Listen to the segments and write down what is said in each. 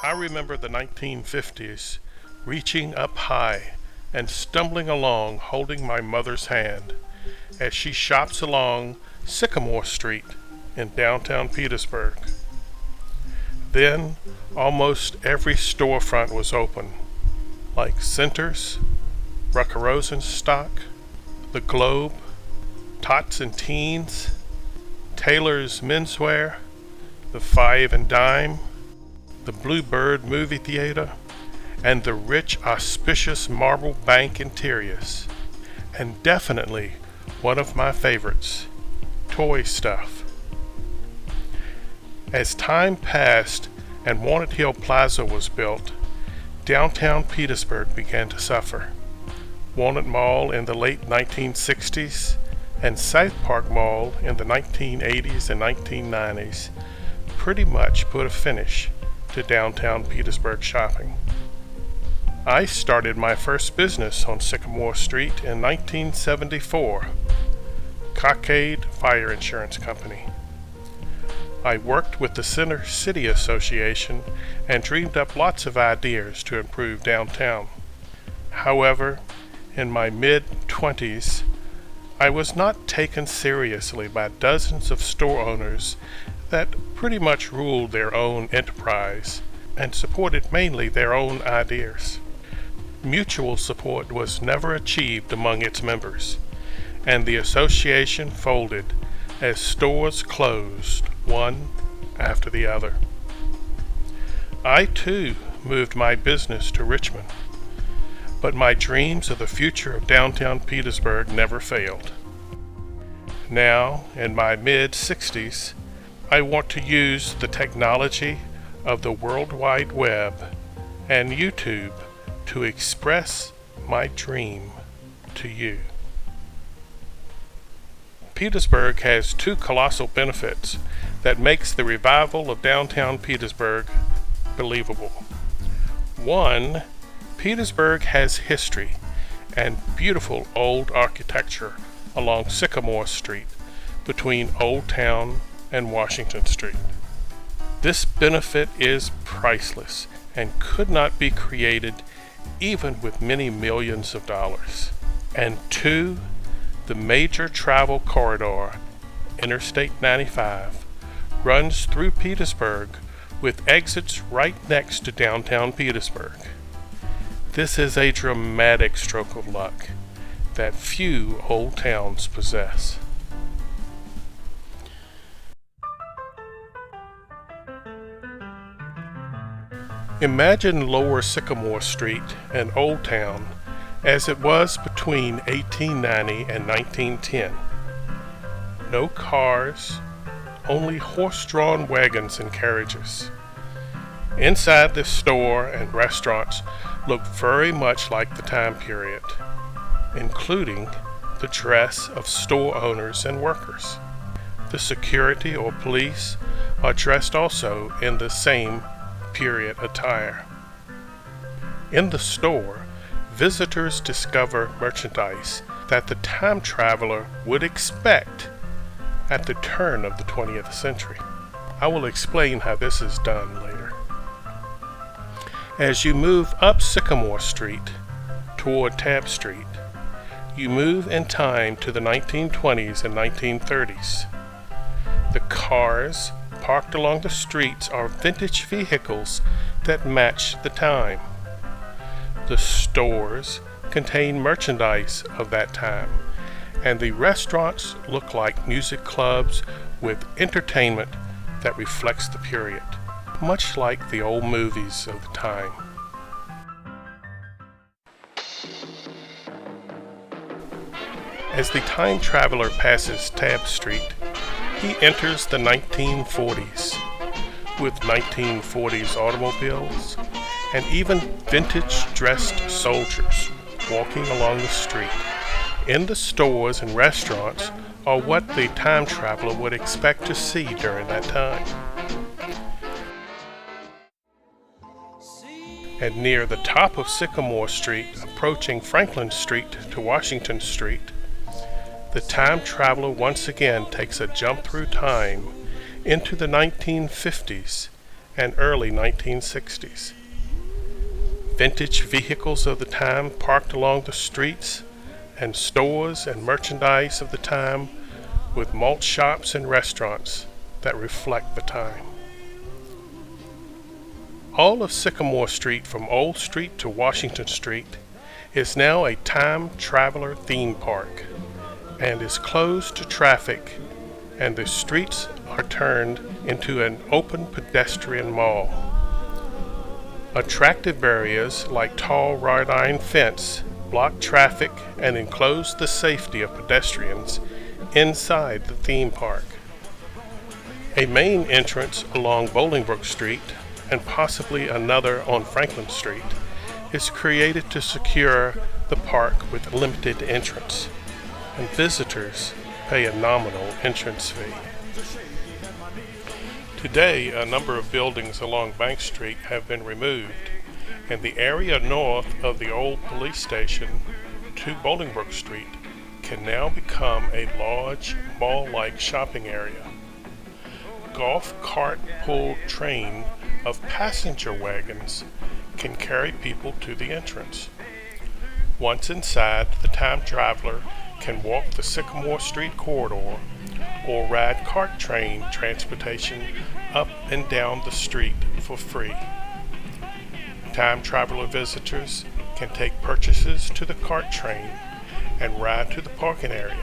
I remember the 1950s, reaching up high and stumbling along holding my mother's hand as she shops along Sycamore Street in downtown Petersburg. Then almost every storefront was open, like Center's, Rucker Rosenstock, The Globe, Tots and Teens, Taylor's Menswear, the Five and Dime, the Bluebird Movie Theater, and the rich, auspicious marble bank interiors. And definitely one of my favorites, Toy Stuff. As time passed and Walnut Hill Plaza was built, downtown Petersburg began to suffer. Walnut Mall in the late 1960s and South Park Mall in the 1980s and 1990s pretty much put a finish to downtown Petersburg shopping. I started my first business on Sycamore Street in 1974, Cockade Fire Insurance Company. I worked with the Center City Association and dreamed up lots of ideas to improve downtown. However, in my mid-20s, I was not taken seriously by dozens of store owners that pretty much ruled their own enterprise and supported mainly their own ideas. Mutual support was never achieved among its members, and the association folded as stores closed one after the other. I too moved my business to Richmond, but my dreams of the future of downtown Petersburg never failed. Now, in my mid-60s, I want to use the technology of the World Wide Web and YouTube to express my dream to you. Petersburg has two colossal benefits that makes the revival of downtown Petersburg believable. One, Petersburg has history and beautiful old architecture along Sycamore Street between Old Town and Washington Street. This benefit is priceless and could not be created even with many millions of dollars. And two, the major travel corridor, Interstate 95, runs through Petersburg with exits right next to downtown Petersburg. This is a dramatic stroke of luck that few old towns possess. Imagine Lower Sycamore Street and Old Town as it was between 1890 and 1910. No cars, only horse-drawn wagons and carriages. Inside this store and restaurants look very much like the time period, including the dress of store owners and workers. The security or police are dressed also in the same period attire. In the store, visitors discover merchandise that the time traveler would expect at the turn of the 20th century. I will explain how this is done later. As you move up Sycamore Street toward Tabb Street, you move in time to the 1920s and 1930s. The cars parked along the streets are vintage vehicles that match the time. The stores contain merchandise of that time, and the restaurants look like music clubs with entertainment that reflects the period, much like the old movies of the time. As the time traveler passes Tabb Street, he enters the 1940s, with 1940s automobiles and even vintage-dressed soldiers walking along the street. In the stores and restaurants are what the time traveler would expect to see during that time. And near the top of Sycamore Street, approaching Franklin Street to Washington Street, the time traveler once again takes a jump through time into the 1950s and early 1960s. Vintage vehicles of the time parked along the streets, and stores and merchandise of the time with malt shops and restaurants that reflect the time. All of Sycamore Street from Old Street to Washington Street is now a time traveler theme park and is closed to traffic, and the streets are turned into an open pedestrian mall. Attractive barriers like tall wrought iron fence block traffic and enclose the safety of pedestrians inside the theme park. A main entrance along Bolingbroke Street, and possibly another on Franklin Street, is created to secure the park with limited entrance, and visitors pay a nominal entrance fee. Today, a number of buildings along Bank Street have been removed, and the area north of the old police station to Bolingbroke Street can now become a large mall-like shopping area. Golf cart pulled train of passenger wagons can carry people to the entrance. Once inside, the time traveler can walk the Sycamore Street corridor or ride cart train transportation up and down the street for free. Time traveler visitors can take purchases to the cart train and ride to the parking area,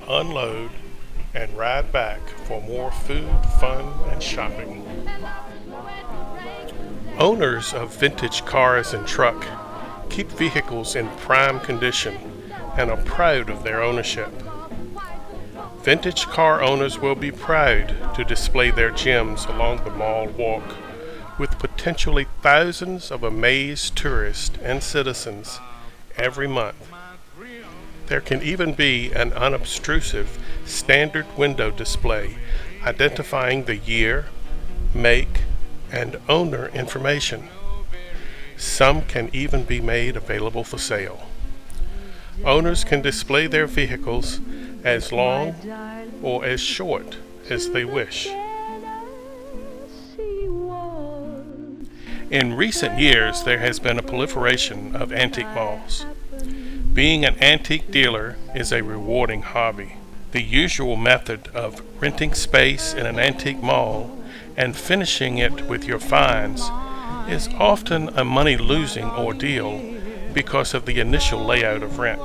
unload, and ride back for more food, fun, and shopping. Owners of vintage cars and truck keep vehicles in prime condition and are proud of their ownership. Vintage car owners will be proud to display their gems along the mall walk, with potentially thousands of amazed tourists and citizens every month. There can even be an unobtrusive standard window display identifying the year, make, and owner information. Some can even be made available for sale. Owners can display their vehicles as long or as short as they wish. In recent years, there has been a proliferation of antique malls. Being an antique dealer is a rewarding hobby. The usual method of renting space in an antique mall and finishing it with your finds is often a money-losing ordeal because of the initial layout of rent.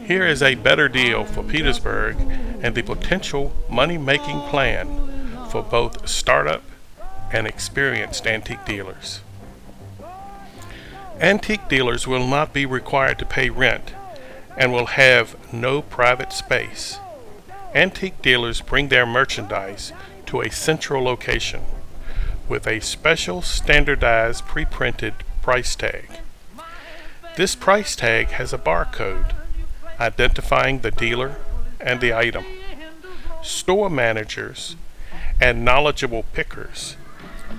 Here is a better deal for Petersburg and the potential money-making plan for both startup and experienced antique dealers. Antique dealers will not be required to pay rent and will have no private space. Antique dealers bring their merchandise to a central location with a special standardized pre-printed price tag. This price tag has a barcode identifying the dealer and the item. Store managers and knowledgeable pickers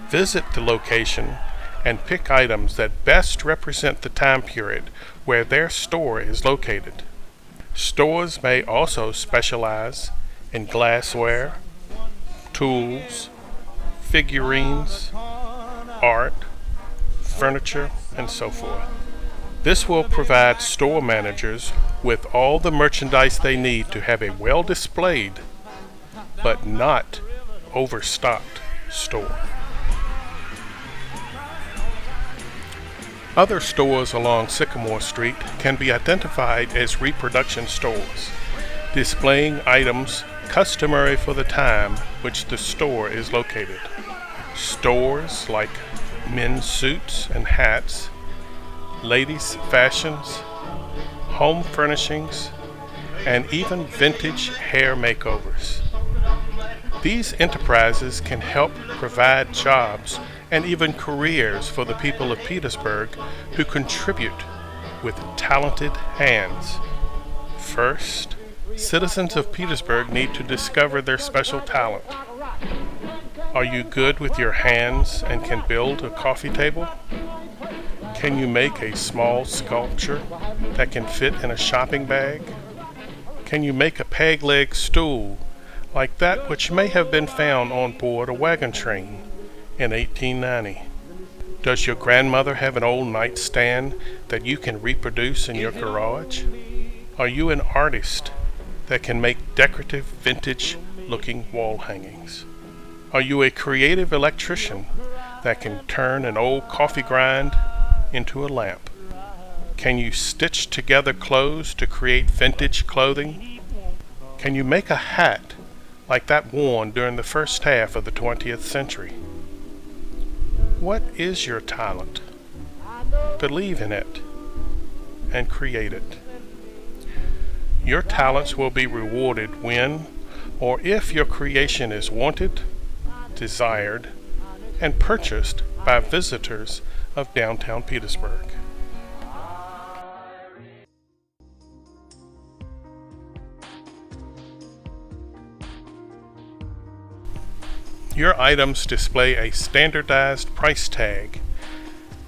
visit the location and pick items that best represent the time period where their store is located. Stores may also specialize in glassware, tools, figurines, art, furniture, and so forth. This will provide store managers with all the merchandise they need to have a well-displayed but not overstocked store. Other stores along Sycamore Street can be identified as reproduction stores, displaying items customary for the time which the store is located. Stores like men's suits and hats, ladies' fashions, home furnishings, and even vintage hair makeovers. These enterprises can help provide jobs and even careers for the people of Petersburg who contribute with talented hands. First, citizens of Petersburg need to discover their special talent. Are you good with your hands and can build a coffee table? Can you make a small sculpture that can fit in a shopping bag? Can you make a peg-leg stool like that which may have been found on board a wagon train in 1890? Does your grandmother have an old nightstand that you can reproduce in your garage? Are you an artist that can make decorative vintage-looking wall hangings? Are you a creative electrician that can turn an old coffee grind into a lamp? Can you stitch together clothes to create vintage clothing? Can you make a hat like that worn during the first half of the 20th century? What is your talent? Believe in it and create it. Your talents will be rewarded when or if your creation is wanted, desired, and purchased by visitors of downtown Petersburg. Your items display a standardized price tag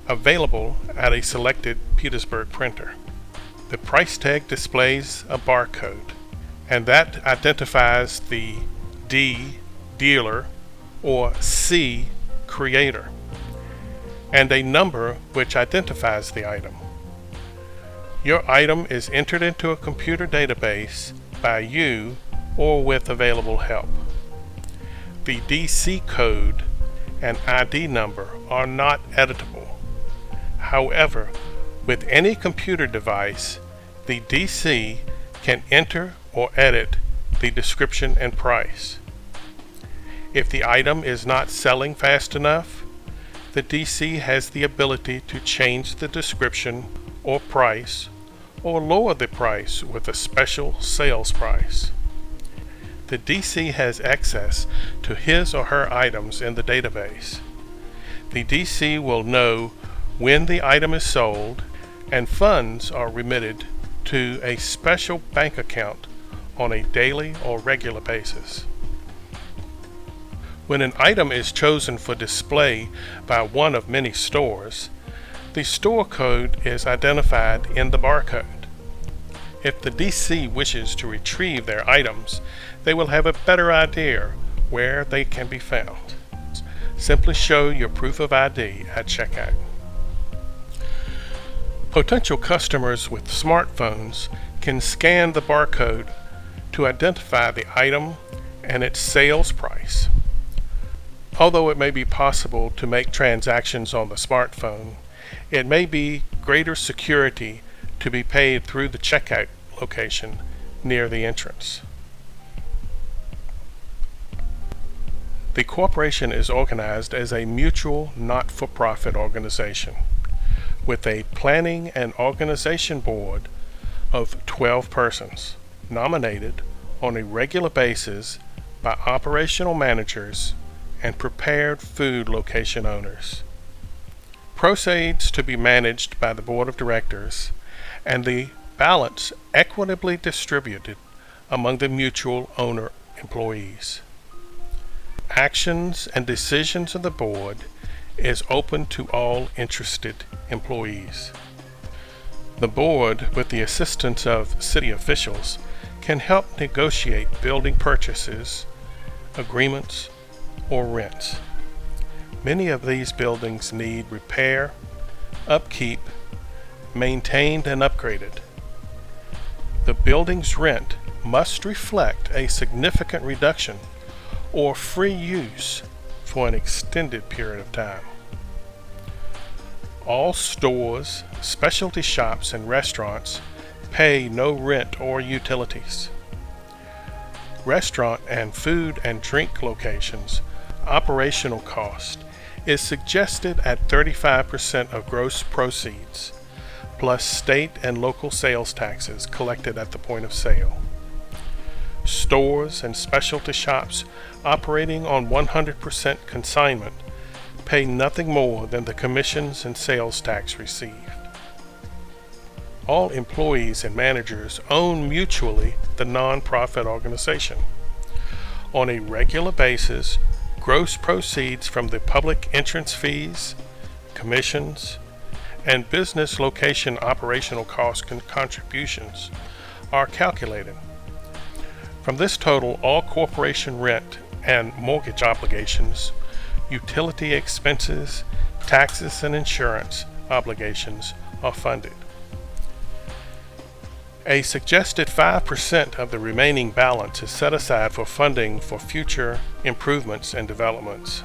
available at a selected Petersburg printer. The price tag displays a barcode, and that identifies the D, dealer, or C, creator, and a number which identifies the item. Your item is entered into a computer database by you or with available help. The DC code and ID number are not editable. However, with any computer device, the DC can enter or edit the description and price. If the item is not selling fast enough, the DC has the ability to change the description or price, or lower the price with a special sales price. The DC has access to his or her items in the database. The DC will know when the item is sold, and funds are remitted to a special bank account on a daily or regular basis. When an item is chosen for display by one of many stores, the store code is identified in the barcode. If the DC wishes to retrieve their items, they will have a better idea where they can be found. Simply show your proof of ID at checkout. Potential customers with smartphones can scan the barcode to identify the item and its sales price. Although it may be possible to make transactions on the smartphone, it may be greater security to be paid through the checkout location near the entrance. The corporation is organized as a mutual not-for-profit organization with a planning and organization board of 12 persons nominated on a regular basis by operational managers and prepared food location owners. Proceeds to be managed by the board of directors and the balance equitably distributed among the mutual owner employees. Actions and decisions of the board is open to all interested employees. The board, with the assistance of city officials, can help negotiate building purchases, agreements, or rents. Many of these buildings need repair, upkeep, maintained, and upgraded. The building's rent must reflect a significant reduction or free use for an extended period of time. All stores, specialty shops, and restaurants pay no rent or utilities. Restaurant and food and drink locations operational cost is suggested at 35% of gross proceeds, plus state and local sales taxes collected at the point of sale. Stores and specialty shops operating on 100% consignment pay nothing more than the commissions and sales tax received. All employees and managers own mutually the non-profit organization. On a regular basis, gross proceeds from the public entrance fees, commissions, and business location operational cost contributions are calculated. From this total, all corporation rent and mortgage obligations, utility expenses, taxes, and insurance obligations are funded. A suggested 5% of the remaining balance is set aside for funding for future improvements and developments.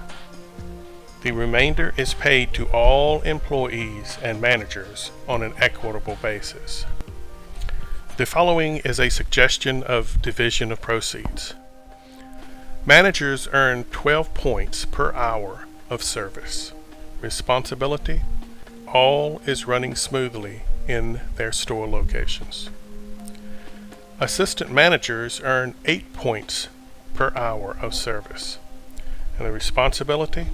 The remainder is paid to all employees and managers on an equitable basis. The following is a suggestion of division of proceeds. Managers earn 12 points per hour of service. Responsibility: all is running smoothly in their store locations. Assistant managers earn 8 points per hour of service. And the responsibility: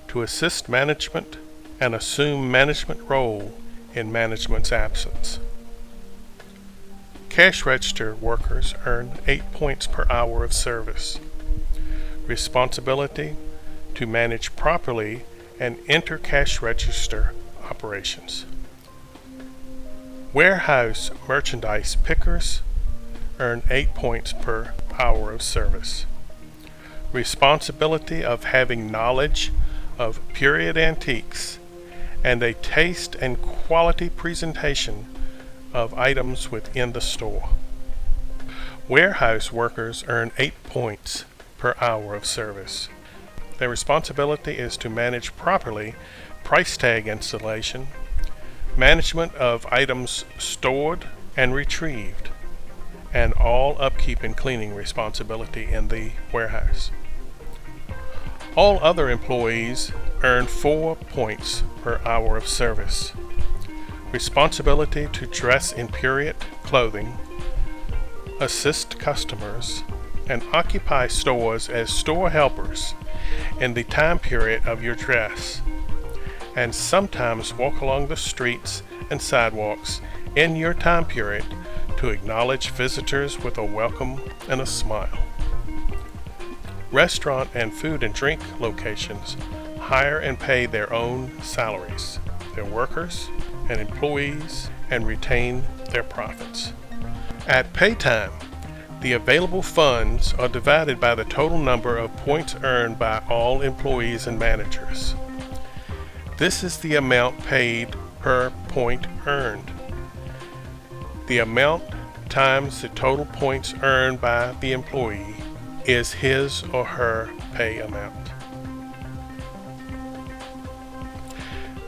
to assist management and assume management role in management's absence. Cash register workers earn 8 points per hour of service. Responsibility: to manage properly and enter cash register operations. Warehouse merchandise pickers earn 8 points per hour of service. Responsibility of having knowledge of period antiques and a taste and quality presentation of items within the store. Warehouse workers earn 8 points per hour of service. Their responsibility is to manage properly price tag installation, management of items stored and retrieved, and all upkeep and cleaning responsibility in the warehouse. All other employees earn 4 points per hour of service. Responsibility to dress in period clothing, assist customers, and occupy stores as store helpers in the time period of your dress, and sometimes walk along the streets and sidewalks in your time period to acknowledge visitors with a welcome and a smile. Restaurant and food and drink locations hire and pay their own salaries, their workers and employees, and retain their profits. At pay time, the available funds are divided by the total number of points earned by all employees and managers. This is the amount paid per point earned. The amount times the total points earned by the employee is his or her pay amount.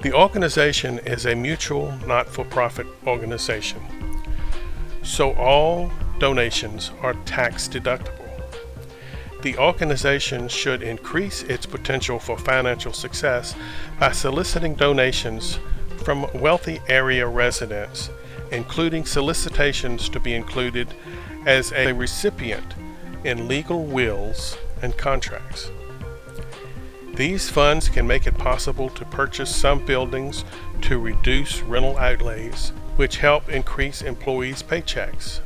The organization is a mutual not-for-profit organization, so all donations are tax deductible. The organization should increase its potential for financial success by soliciting donations from wealthy area residents, including solicitations to be included as a recipient in legal wills and contracts. These funds can make it possible to purchase some buildings to reduce rental outlays, which help increase employees' paychecks.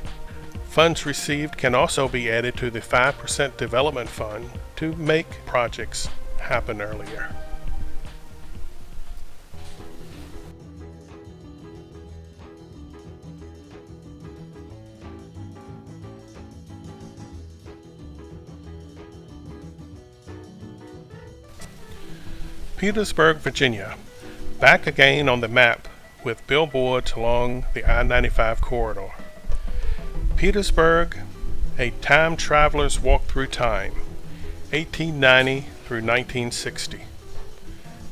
Funds received can also be added to the 5% development fund to make projects happen earlier. Petersburg, Virginia, back again on the map with billboards along the I-95 corridor. Petersburg, a time traveler's walk through time, 1890 through 1960.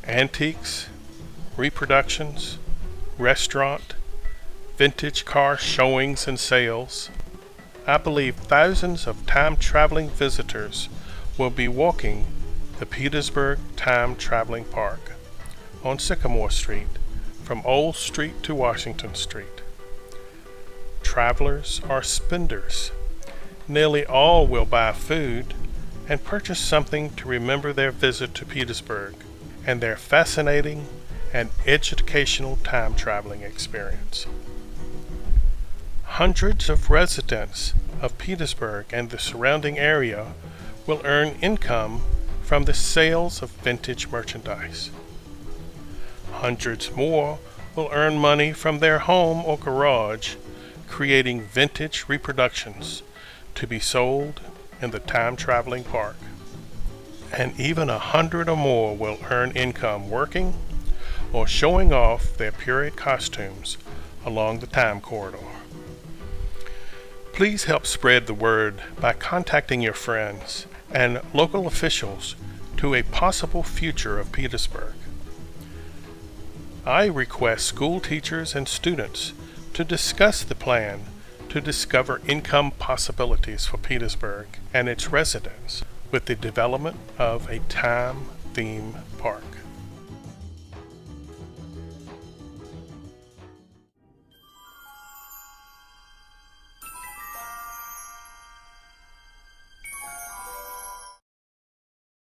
Antiques, reproductions, restaurant, vintage car showings and sales. I believe thousands of time-traveling visitors will be walking the Petersburg Time Traveling Park on Sycamore Street from Old Street to Washington Street. Travelers are spenders. Nearly all will buy food and purchase something to remember their visit to Petersburg and their fascinating and educational time traveling experience. Hundreds of residents of Petersburg and the surrounding area will earn income from the sales of vintage merchandise. Hundreds more will earn money from their home or garage, creating vintage reproductions to be sold in the time-traveling park. And even 100 or more will earn income working or showing off their period costumes along the time corridor. Please help spread the word by contacting your friends and local officials to a possible future of Petersburg. I request school teachers and students to discuss the plan to discover income possibilities for Petersburg and its residents with the development of a time theme park.